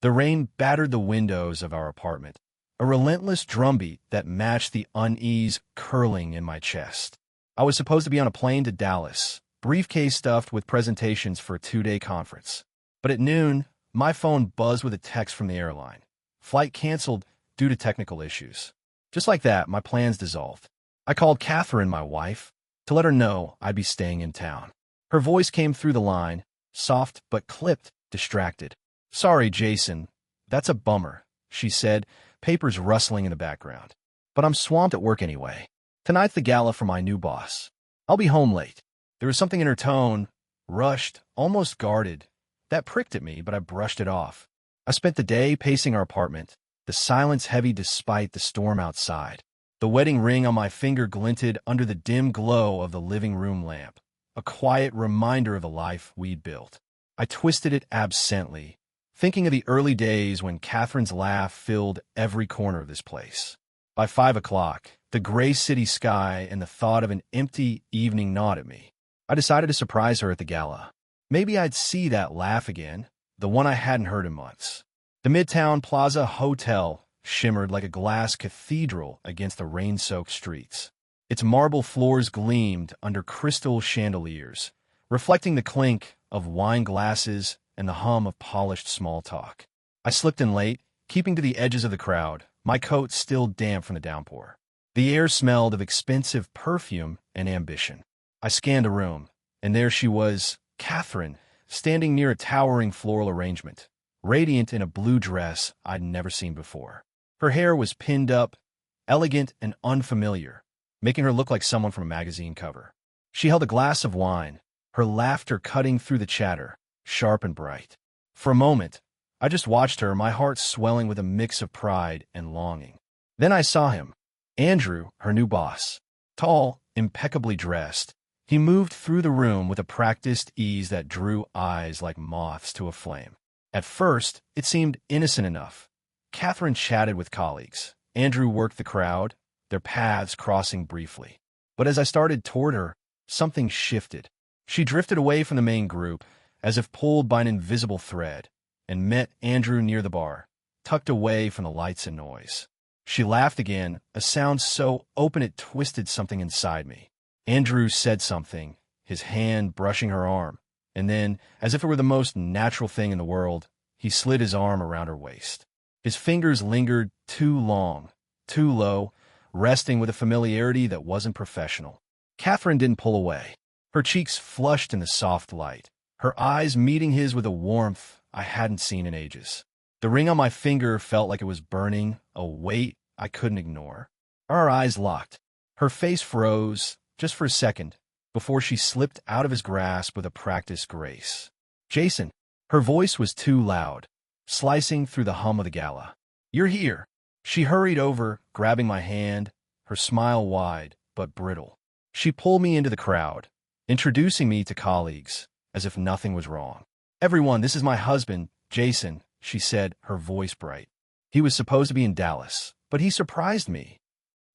The rain battered the windows of our apartment, a relentless drumbeat that matched the unease curling in my chest. I was supposed to be on a plane to Dallas, briefcase stuffed with presentations for a 2-day conference. But at noon, my phone buzzed with a text from the airline. Flight canceled due to technical issues. Just like that, my plans dissolved. I called Catherine, my wife, to let her know I'd be staying in town. Her voice came through the line, soft but clipped, distracted. "Sorry, Jason. That's a bummer," she said, papers rustling in the background. "But I'm swamped at work anyway. Tonight's the gala for my new boss. I'll be home late." There was something in her tone, rushed, almost guarded, that pricked at me, but I brushed it off. I spent the day pacing our apartment, the silence heavy despite the storm outside. The wedding ring on my finger glinted under the dim glow of the living room lamp, a quiet reminder of the life we'd built. I twisted it absently, thinking of the early days when Catherine's laugh filled every corner of this place. By 5 o'clock, the gray city sky and the thought of an empty evening gnawed at me. I decided to surprise her at the gala. Maybe I'd see that laugh again, the one I hadn't heard in months. The Midtown Plaza Hotel shimmered like a glass cathedral against the rain-soaked streets. Its marble floors gleamed under crystal chandeliers, reflecting the clink of wine glasses and the hum of polished small talk. I slipped in late, keeping to the edges of the crowd, my coat still damp from the downpour. The air smelled of expensive perfume and ambition. I scanned the room, and there she was, Catherine, standing near a towering floral arrangement, radiant in a blue dress I'd never seen before. Her hair was pinned up, elegant and unfamiliar, making her look like someone from a magazine cover. She held a glass of wine, her laughter cutting through the chatter, sharp and bright. For a moment, I just watched her, my heart swelling with a mix of pride and longing. Then I saw him, Andrew, her new boss. Tall, impeccably dressed, he moved through the room with a practiced ease that drew eyes like moths to a flame. At first, it seemed innocent enough. Catherine chatted with colleagues. Andrew worked the crowd, their paths crossing briefly. But as I started toward her, something shifted. She drifted away from the main group, as if pulled by an invisible thread, and met Andrew near the bar, tucked away from the lights and noise. She laughed again, a sound so open it twisted something inside me. Andrew said something, his hand brushing her arm, and then, as if it were the most natural thing in the world, he slid his arm around her waist. His fingers lingered too long, too low, resting with a familiarity that wasn't professional. Catherine didn't pull away. Her cheeks flushed in the soft light, her eyes meeting his with a warmth I hadn't seen in ages. The ring on my finger felt like it was burning, a weight I couldn't ignore. Our eyes locked. Her face froze, just for a second, before she slipped out of his grasp with a practiced grace. "Jason." Her voice was too loud, slicing through the hum of the gala. "You're here." She hurried over, grabbing my hand, her smile wide but brittle. She pulled me into the crowd, introducing me to colleagues, as if nothing was wrong. "Everyone, this is my husband, Jason," she said, her voice bright. He was supposed to be in Dallas, but he surprised me.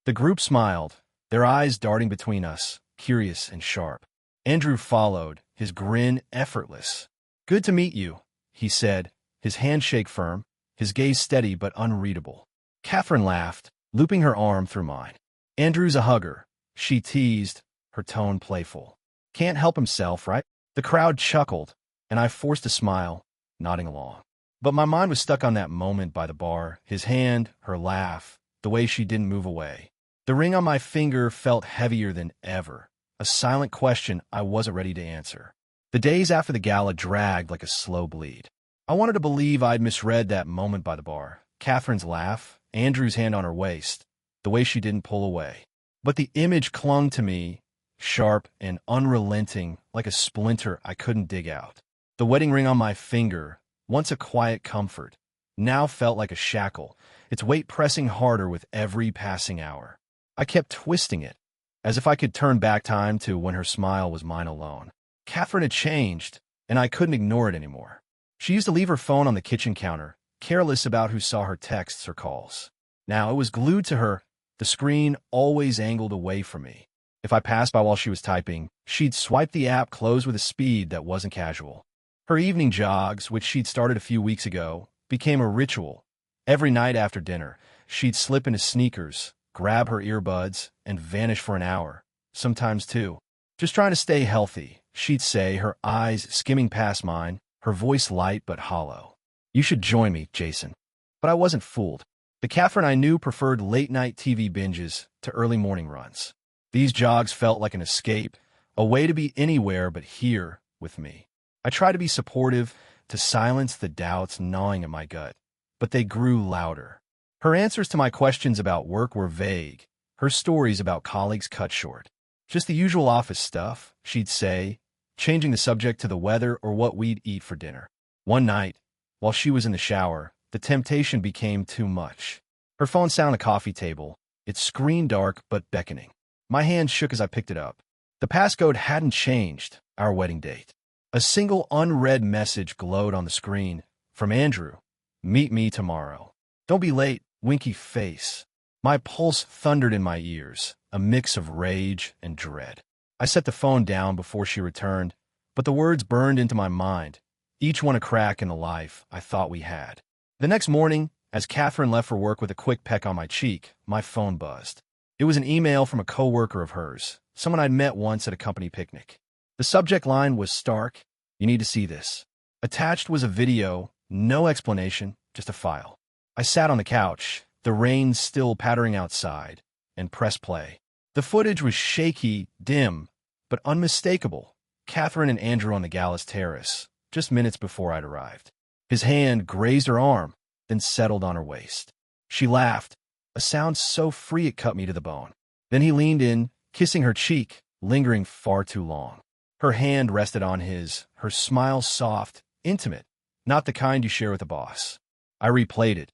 The group smiled, their eyes darting between us, curious and sharp. Andrew followed, his grin effortless. "Good to meet you," he said, his handshake firm, his gaze steady but unreadable. Catherine laughed, looping her arm through mine. "Andrew's a hugger," she teased, her tone playful. "Can't help himself, right?" The crowd chuckled, and I forced a smile, nodding along. But my mind was stuck on that moment by the bar, his hand, her laugh, the way she didn't move away. The ring on my finger felt heavier than ever, a silent question I wasn't ready to answer. The days after the gala dragged like a slow bleed. I wanted to believe I'd misread that moment by the bar, Catherine's laugh, Andrew's hand on her waist, the way she didn't pull away. But the image clung to me, sharp and unrelenting, like a splinter I couldn't dig out. The wedding ring on my finger, once a quiet comfort, now felt like a shackle, its weight pressing harder with every passing hour. I kept twisting it, as if I could turn back time to when her smile was mine alone. Catherine had changed, and I couldn't ignore it anymore. She used to leave her phone on the kitchen counter, careless about who saw her texts or calls. Now it was glued to her, the screen always angled away from me. If I passed by while she was typing, she'd swipe the app closed with a speed that wasn't casual. Her evening jogs, which she'd started a few weeks ago, became a ritual. Every night after dinner, she'd slip into sneakers, grab her earbuds, and vanish for an hour, sometimes two. Just trying to stay healthy, she'd say, her eyes skimming past mine, her voice light but hollow. You should join me, Jason. But I wasn't fooled. The Catherine I knew preferred late-night TV binges to early morning runs. These jogs felt like an escape, a way to be anywhere but here with me. I tried to be supportive, to silence the doubts gnawing at my gut, but they grew louder. Her answers to my questions about work were vague, her stories about colleagues cut short. Just the usual office stuff, she'd say, changing the subject to the weather or what we'd eat for dinner. One night, while she was in the shower, the temptation became too much. Her phone sat on a coffee table, its screen dark but beckoning. My hand shook as I picked it up. The passcode hadn't changed, our wedding date. A single unread message glowed on the screen, from Andrew. Meet me tomorrow. Don't be late, winky face. My pulse thundered in my ears, a mix of rage and dread. I set the phone down before she returned, but the words burned into my mind, each one a crack in the life I thought we had. The next morning, as Catherine left for work with a quick peck on my cheek, my phone buzzed. It was an email from a coworker of hers, someone I'd met once at a company picnic. The subject line was stark. You need to see this. Attached was a video, no explanation, just a file. I sat on the couch, the rain still pattering outside, and pressed play. The footage was shaky, dim, but unmistakable. Catherine and Andrew on the Gallus terrace, just minutes before I'd arrived. His hand grazed her arm, then settled on her waist. She laughed, a sound so free it cut me to the bone. Then he leaned in, kissing her cheek, lingering far too long. Her hand rested on his, her smile soft, intimate, not the kind you share with a boss. I replayed it,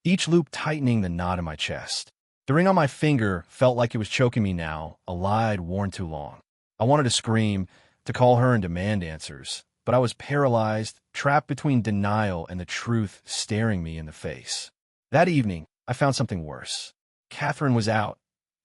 each loop tightening the knot in my chest. The ring on my finger felt like it was choking me now, a lie I'd worn too long. I wanted to scream, to call her and demand answers, but I was paralyzed, trapped between denial and the truth staring me in the face. That evening, I found something worse. Catherine was out.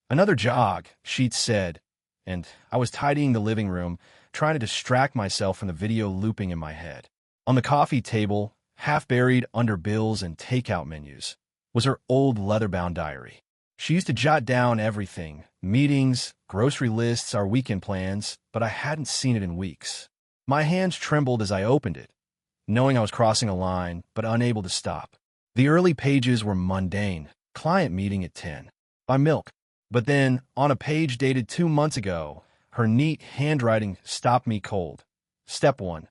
Another jog, she'd said, and I was tidying the living room, trying to distract myself from the video looping in my head. On the coffee table, half buried under bills and takeout menus, was her old leather-bound diary. She used to jot down everything, meetings, grocery lists, our weekend plans, but I hadn't seen it in weeks. My hands trembled as I opened it, knowing I was crossing a line, but unable to stop. The early pages were mundane, client meeting at 10. By milk. But then, on a page dated 2 months ago, her neat handwriting stopped me cold. Step 1.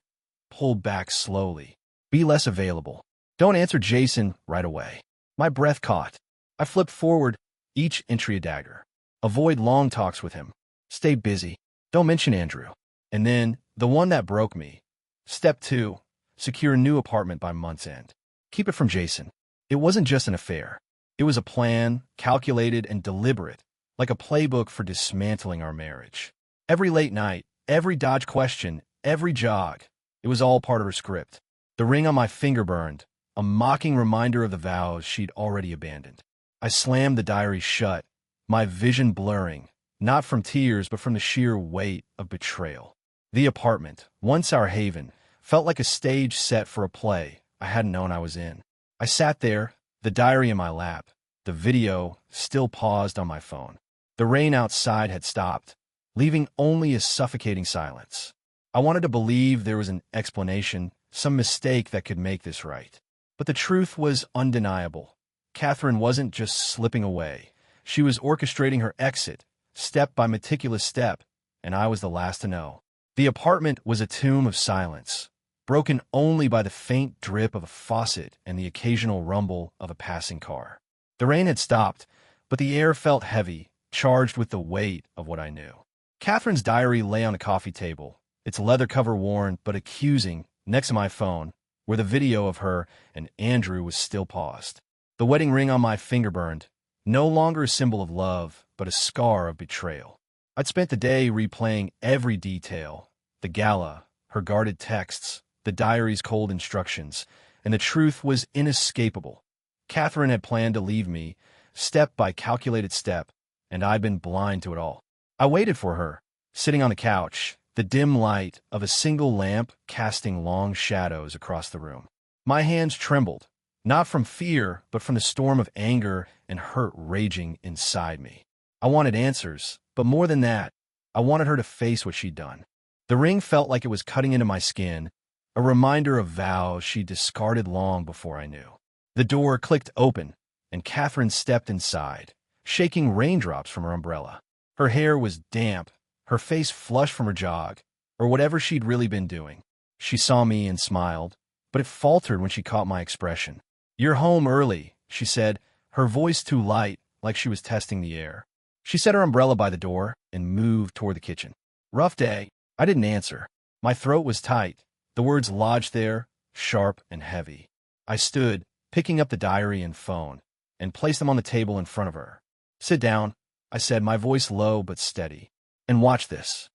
Pull back slowly. Be less available. Don't answer Jason right away. My breath caught. I flipped forward, each entry a dagger. Avoid long talks with him. Stay busy. Don't mention Andrew. And then, the one that broke me. Step 2. Secure a new apartment by month's end. Keep it from Jason. It wasn't just an affair. It was a plan, calculated and deliberate, like a playbook for dismantling our marriage. Every late night, every dodge question, every jog, it was all part of her script. The ring on my finger burned, a mocking reminder of the vows she'd already abandoned. I slammed the diary shut, my vision blurring, not from tears but from the sheer weight of betrayal. The apartment, once our haven, felt like a stage set for a play I hadn't known I was in. I sat there, the diary in my lap, the video still paused on my phone. The rain outside had stopped, leaving only a suffocating silence. I wanted to believe there was an explanation, some mistake that could make this right. But the truth was undeniable. Catherine wasn't just slipping away. She was orchestrating her exit, step by meticulous step, and I was the last to know. The apartment was a tomb of silence, broken only by the faint drip of a faucet and the occasional rumble of a passing car. The rain had stopped, but the air felt heavy, charged with the weight of what I knew. Catherine's diary lay on a coffee table, its leather cover worn but accusing, next to my phone, where the video of her and Andrew was still paused. The wedding ring on my finger burned, no longer a symbol of love, but a scar of betrayal. I'd spent the day replaying every detail, the gala, her guarded texts, the diary's cold instructions, and the truth was inescapable. Catherine had planned to leave me, step by calculated step, and I'd been blind to it all. I waited for her, sitting on the couch, the dim light of a single lamp casting long shadows across the room. My hands trembled, Not from fear, but from the storm of anger and hurt raging inside me. I wanted answers, but more than that, I wanted her to face what she'd done. The ring felt like it was cutting into my skin, a reminder of vows she discarded long before I knew. The door clicked open, and Catherine stepped inside, shaking raindrops from her umbrella. Her hair was damp, her face flushed from her jog, or whatever she'd really been doing. She saw me and smiled, but it faltered when she caught my expression. "You're home early," she said, her voice too light, like she was testing the air. She set her umbrella by the door and moved toward the kitchen. "Rough day." I didn't answer. My throat was tight. The words lodged there, sharp and heavy. I stood, picking up the diary and phone, and placed them on the table in front of her. "Sit down," I said, my voice low but steady. "And watch this."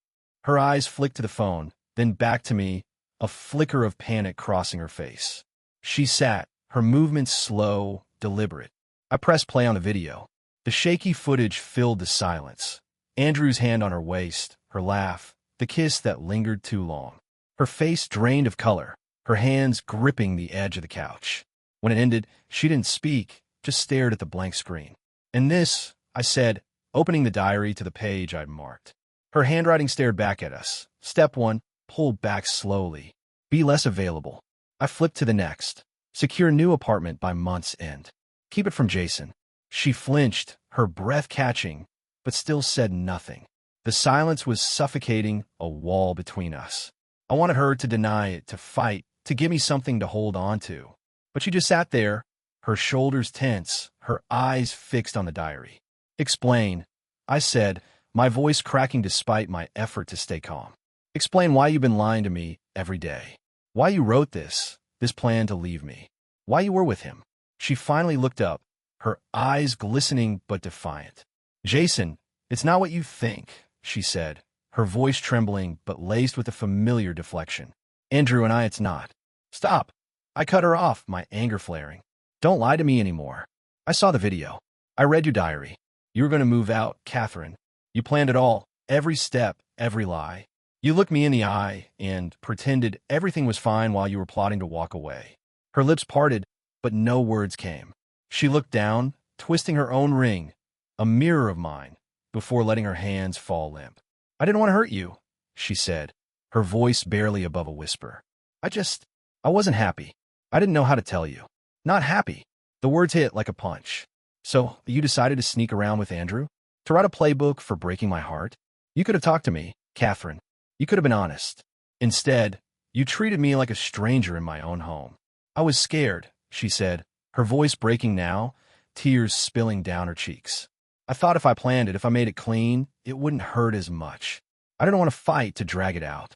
Her eyes flicked to the phone, then back to me, a flicker of panic crossing her face. She sat, her movements slow, deliberate. I pressed play on the video. The shaky footage filled the silence. Andrew's hand on her waist, her laugh, the kiss that lingered too long. Her face drained of color, her hands gripping the edge of the couch. When it ended, she didn't speak, just stared at the blank screen. "And this," I said, opening the diary to the page I'd marked. Her handwriting stared back at us. Step 1, pull back slowly. Be less available. I flipped to the next. Secure new apartment by month's end. Keep it from Jason. She flinched, her breath catching, but still said nothing. The silence was suffocating, a wall between us. I wanted her to deny it, to fight, to give me something to hold on to. But she just sat there, her shoulders tense, her eyes fixed on the diary. "Explain," I said, my voice cracking despite my effort to stay calm. "Explain why you've been lying to me every day. Why you wrote this plan to leave me. Why you were with him." She finally looked up, her eyes glistening but defiant. "Jason, it's not what you think," she said, her voice trembling but laced with a familiar deflection. "Andrew and I, it's not." "Stop." I cut her off, my anger flaring. "Don't lie to me anymore. I saw the video. I read your diary. You were going to move out, Catherine. You planned it all, every step, every lie. You looked me in the eye and pretended everything was fine while you were plotting to walk away." Her lips parted, but no words came. She looked down, twisting her own ring, a mirror of mine, before letting her hands fall limp. "I didn't want to hurt you," she said, her voice barely above a whisper. I wasn't happy. I didn't know how to tell you. Not happy." The words hit like a punch. "So, you decided to sneak around with Andrew? To write a playbook for breaking my heart? You could have talked to me, Catherine. You could have been honest. Instead, you treated me like a stranger in my own home." "I was scared," she said, her voice breaking now, tears spilling down her cheeks. "I thought if I planned it, if I made it clean, it wouldn't hurt as much. I didn't want to fight to drag it out.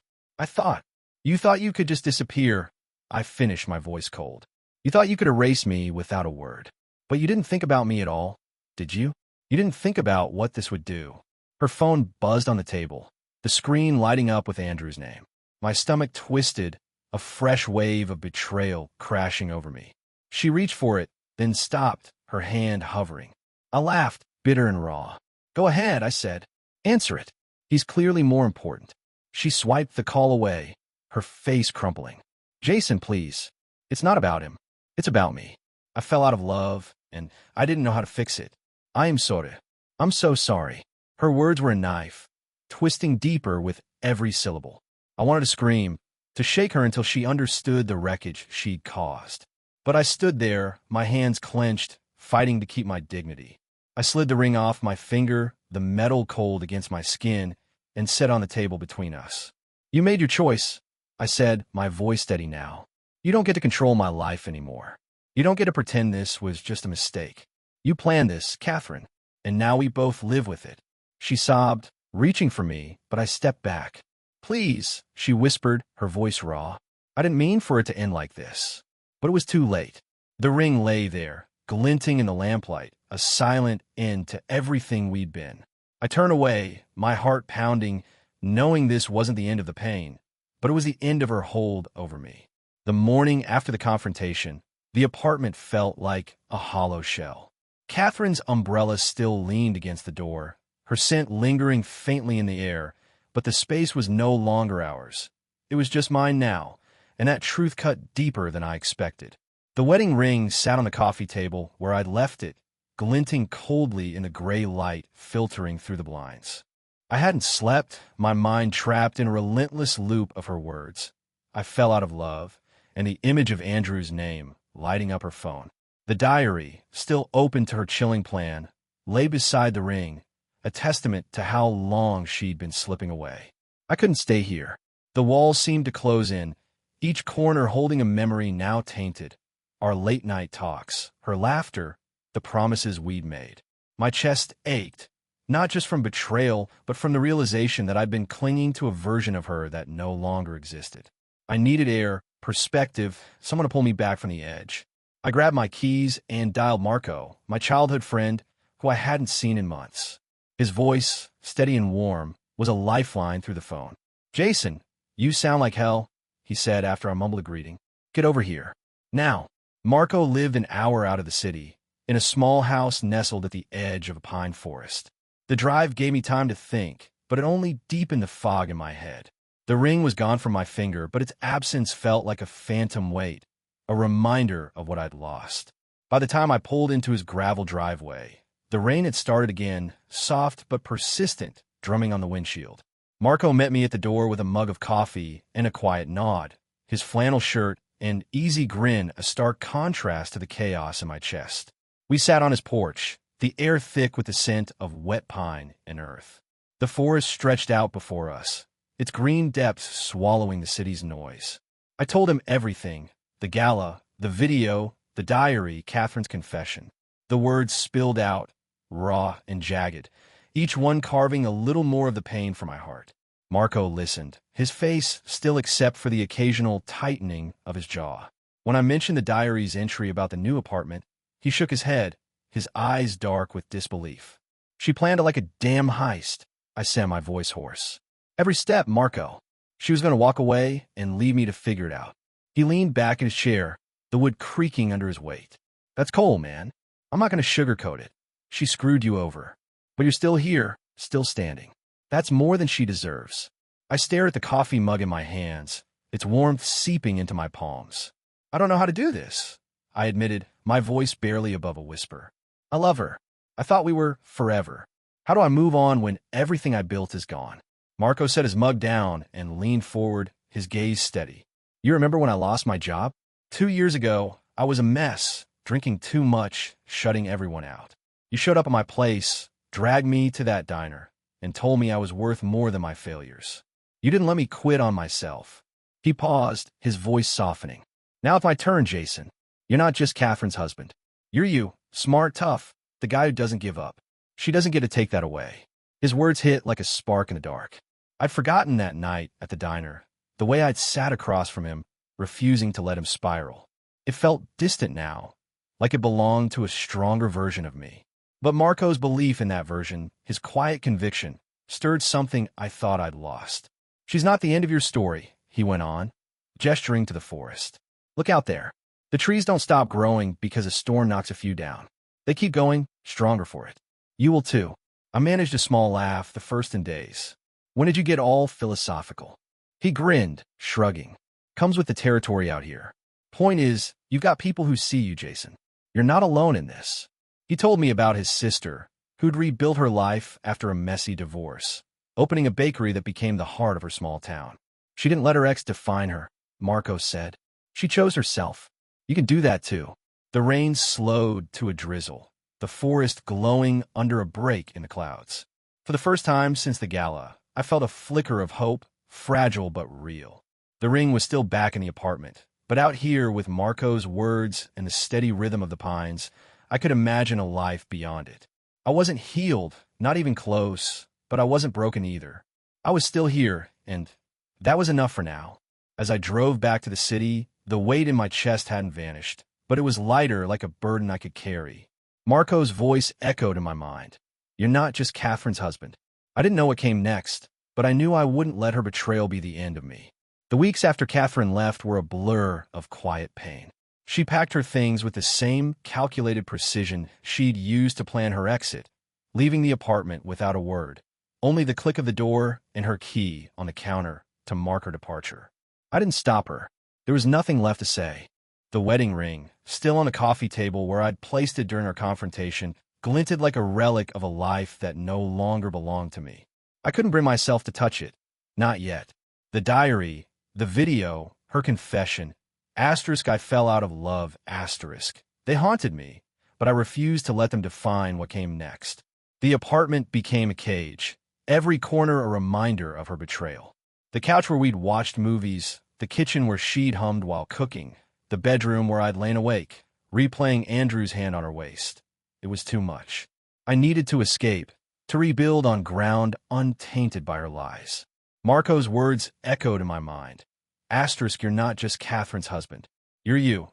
You thought you could just disappear." I finished, my voice cold. "You thought you could erase me without a word. But you didn't think about me at all, did you? You didn't think about what this would do." Her phone buzzed on the table, the screen lighting up with Andrew's name. My stomach twisted, a fresh wave of betrayal crashing over me. She reached for it, then stopped, her hand hovering. I laughed, bitter and raw. "Go ahead," I said. "Answer it. He's clearly more important." She swiped the call away, her face crumpling. "Jason, please. It's not about him. It's about me. I fell out of love, and I didn't know how to fix it. I am sorry. I'm so sorry." Her words were a knife, twisting deeper with every syllable. I wanted to scream, to shake her until she understood the wreckage she'd caused. But I stood there, my hands clenched, fighting to keep my dignity. I slid the ring off my finger, the metal cold against my skin, and set on the table between us. "You made your choice," I said, my voice steady now. "You don't get to control my life anymore. You don't get to pretend this was just a mistake. You planned this, Catherine, and now we both live with it." She sobbed, reaching for me, but I stepped back. "Please," she whispered, her voice raw. "I didn't mean for it to end like this." But it was too late. The ring lay there, glinting in the lamplight, a silent end to everything we'd been. I turned away, my heart pounding, knowing this wasn't the end of the pain, but it was the end of her hold over me. The morning after the confrontation, the apartment felt like a hollow shell. Catherine's umbrella still leaned against the door, her scent lingering faintly in the air, but the space was no longer ours. It was just mine now, and that truth cut deeper than I expected. The wedding ring sat on the coffee table where I'd left it, glinting coldly in the gray light filtering through the blinds. I hadn't slept, my mind trapped in a relentless loop of her words. I fell out of love, and the image of Andrew's name lighting up her phone. The diary, still open to her chilling plan, lay beside the ring, a testament to how long she'd been slipping away. I couldn't stay here. The walls seemed to close in, each corner holding a memory now tainted. Our late-night talks, her laughter, the promises we'd made. My chest ached, not just from betrayal, but from the realization that I'd been clinging to a version of her that no longer existed. I needed air, perspective, someone to pull me back from the edge. I grabbed my keys and dialed Marco, my childhood friend, who I hadn't seen in months. His voice, steady and warm, was a lifeline through the phone. "Jason, you sound like hell," he said after I mumbled a greeting. "Get over here. Now." Marco lived an hour out of the city, in a small house nestled at the edge of a pine forest. The drive gave me time to think, but it only deepened the fog in my head. The ring was gone from my finger, but its absence felt like a phantom weight, a reminder of what I'd lost. By the time I pulled into his gravel driveway, the rain had started again, soft but persistent, drumming on the windshield. Marco met me at the door with a mug of coffee and a quiet nod, his flannel shirt and easy grin a stark contrast to the chaos in my chest. We sat on his porch, the air thick with the scent of wet pine and earth. The forest stretched out before us, its green depths swallowing the city's noise. I told him everything, the gala, the video, the diary, Catherine's confession. The words spilled out, raw and jagged, each one carving a little more of the pain from my heart. Marco listened, his face still except for the occasional tightening of his jaw. When I mentioned the diary's entry about the new apartment, he shook his head, his eyes dark with disbelief. "She planned it like a damn heist," I said, my voice hoarse. "Every step, Marco. She was going to walk away and leave me to figure it out." He leaned back in his chair, the wood creaking under his weight. "That's cold, man. I'm not going to sugarcoat it. She screwed you over. But you're still here, still standing. That's more than she deserves." I stare at the coffee mug in my hands, its warmth seeping into my palms. "I don't know how to do this," I admitted, my voice barely above a whisper. "I love her. I thought we were forever. How do I move on when everything I built is gone?" Marco set his mug down and leaned forward, his gaze steady. "You remember when I lost my job? 2 years ago, I was a mess, drinking too much, shutting everyone out. You showed up at my place, dragged me to that diner, and told me I was worth more than my failures. You didn't let me quit on myself." He paused, his voice softening. "Now it's my turn, Jason. You're not just Catherine's husband. You're you, smart, tough, the guy who doesn't give up. She doesn't get to take that away." His words hit like a spark in the dark. I'd forgotten that night at the diner, the way I'd sat across from him, refusing to let him spiral. It felt distant now, like it belonged to a stronger version of me. But Marco's belief in that version, his quiet conviction, stirred something I thought I'd lost. "She's not the end of your story," he went on, gesturing to the forest. "Look out there. The trees don't stop growing because a storm knocks a few down. They keep going, stronger for it. You will too." I managed a small laugh, the first in days. "When did you get all philosophical?" He grinned, shrugging. "Comes with the territory out here. Point is, you've got people who see you, Jason. You're not alone in this." He told me about his sister, who'd rebuilt her life after a messy divorce, opening a bakery that became the heart of her small town. "She didn't let her ex define her," Marco said. "She chose herself. You can do that too." The rain slowed to a drizzle, the forest glowing under a break in the clouds. For the first time since the gala, I felt a flicker of hope, fragile but real. The ring was still back in the apartment, but out here with Marco's words and the steady rhythm of the pines, I could imagine a life beyond it. I wasn't healed, not even close, but I wasn't broken either. I was still here, and that was enough for now. As I drove back to the city, the weight in my chest hadn't vanished, but it was lighter, like a burden I could carry. Marco's voice echoed in my mind. "You're not just Catherine's husband." I didn't know what came next, but I knew I wouldn't let her betrayal be the end of me. The weeks after Catherine left were a blur of quiet pain. She packed her things with the same calculated precision she'd used to plan her exit, leaving the apartment without a word, only the click of the door and her key on the counter to mark her departure. I didn't stop her. There was nothing left to say. The wedding ring, still on the coffee table where I'd placed it during our confrontation, glinted like a relic of a life that no longer belonged to me. I couldn't bring myself to touch it. Not yet. The diary, the video, her confession. Asterisk, I fell out of love, asterisk. They haunted me, but I refused to let them define what came next. The apartment became a cage, every corner a reminder of her betrayal. The couch where we'd watched movies, the kitchen where she'd hummed while cooking, the bedroom where I'd lain awake, replaying Andrew's hand on her waist. It was too much. I needed to escape, to rebuild on ground untainted by her lies. Marco's words echoed in my mind. Asterisk, you're not just Catherine's husband. You're you.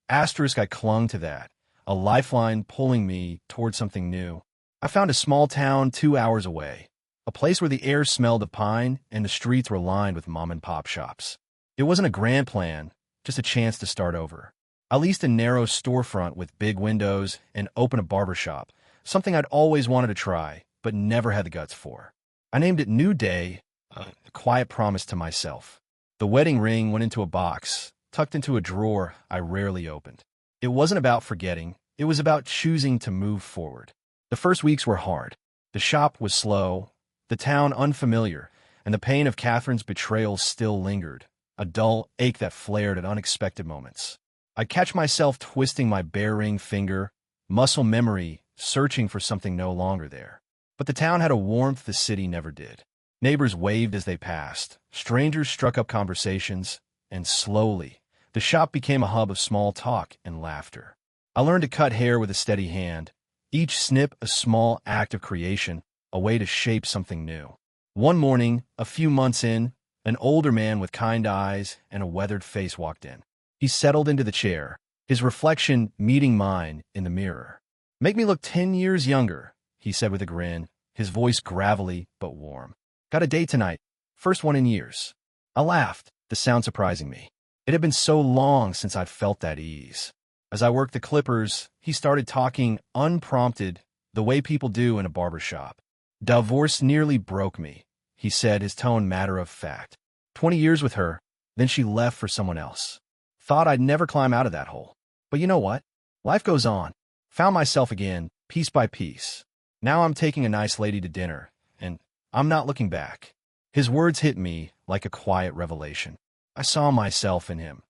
Asterisk, I clung to that, a lifeline pulling me toward something new. I found a small town 2 hours away, a place where the air smelled of pine and the streets were lined with mom-and-pop shops. It wasn't a grand plan, just a chance to start over. I leased a narrow storefront with big windows and opened a barbershop, something I'd always wanted to try, but never had the guts for. I named it New Day, a quiet promise to myself. The wedding ring went into a box, tucked into a drawer I rarely opened. It wasn't about forgetting, it was about choosing to move forward. The first weeks were hard. The shop was slow, the town unfamiliar, and the pain of Catherine's betrayal still lingered, a dull ache that flared at unexpected moments. I'd catch myself twisting my bare ring finger, muscle memory searching for something no longer there. But the town had a warmth the city never did. Neighbors waved as they passed, strangers struck up conversations, and slowly, the shop became a hub of small talk and laughter. I learned to cut hair with a steady hand, each snip a small act of creation, a way to shape something new. One morning, a few months in, an older man with kind eyes and a weathered face walked in. He settled into the chair, his reflection meeting mine in the mirror. "Make me look 10 years younger," he said with a grin, his voice gravelly but warm. "Got a date tonight, first one in years." I laughed, the sound surprising me. It had been so long since I'd felt that ease. As I worked the clippers, he started talking unprompted, the way people do in a barber shop. "Divorce nearly broke me," he said, his tone matter of fact. 20 years with her, then she left for someone else. Thought I'd never climb out of that hole. But you know what? Life goes on. Found myself again, piece by piece. Now I'm taking a nice lady to dinner, and I'm not looking back. His words hit me like a quiet revelation. I saw myself in him.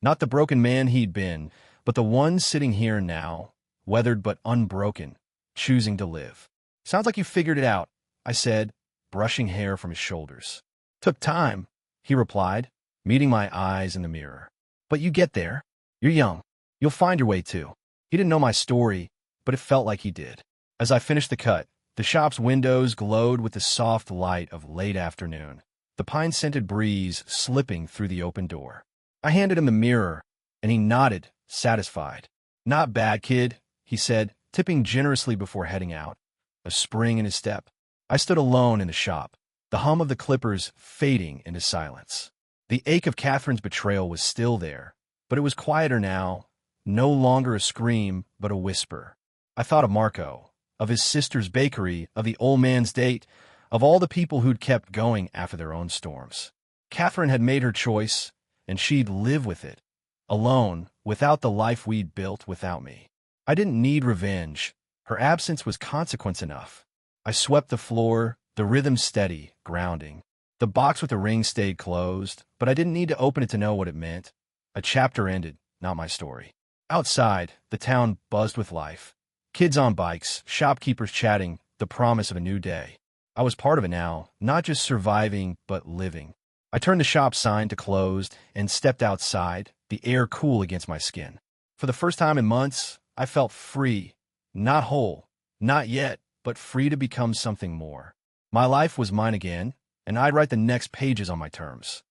Not the broken man he'd been, but the one sitting here now, weathered but unbroken, choosing to live. "Sounds like you figured it out," I said, brushing hair from his shoulders. "Took time," he replied, meeting my eyes in the mirror. "But you get there. You're young. You'll find your way too." He didn't know my story, but it felt like he did. As I finished the cut, the shop's windows glowed with the soft light of late afternoon, the pine-scented breeze slipping through the open door. I handed him the mirror, and he nodded, satisfied. "Not bad, kid," he said, tipping generously before heading out, a spring in his step. I stood alone in the shop, the hum of the clippers fading into silence. The ache of Catherine's betrayal was still there, but it was quieter now, no longer a scream, but a whisper. I thought of Marco, of his sister's bakery, of the old man's date, of all the people who'd kept going after their own storms. Catherine had made her choice, and she'd live with it, alone, without the life we'd built without me. I didn't need revenge. Her absence was consequence enough. I swept the floor, the rhythm steady, grounding. The box with the ring stayed closed, but I didn't need to open it to know what it meant. A chapter ended, not my story. Outside, the town buzzed with life. Kids on bikes, shopkeepers chatting, the promise of a new day. I was part of it now, not just surviving, but living. I turned the shop sign to closed and stepped outside, the air cool against my skin. For the first time in months, I felt free. Not whole, not yet, but free to become something more. My life was mine again, and I'd write the next pages on my terms.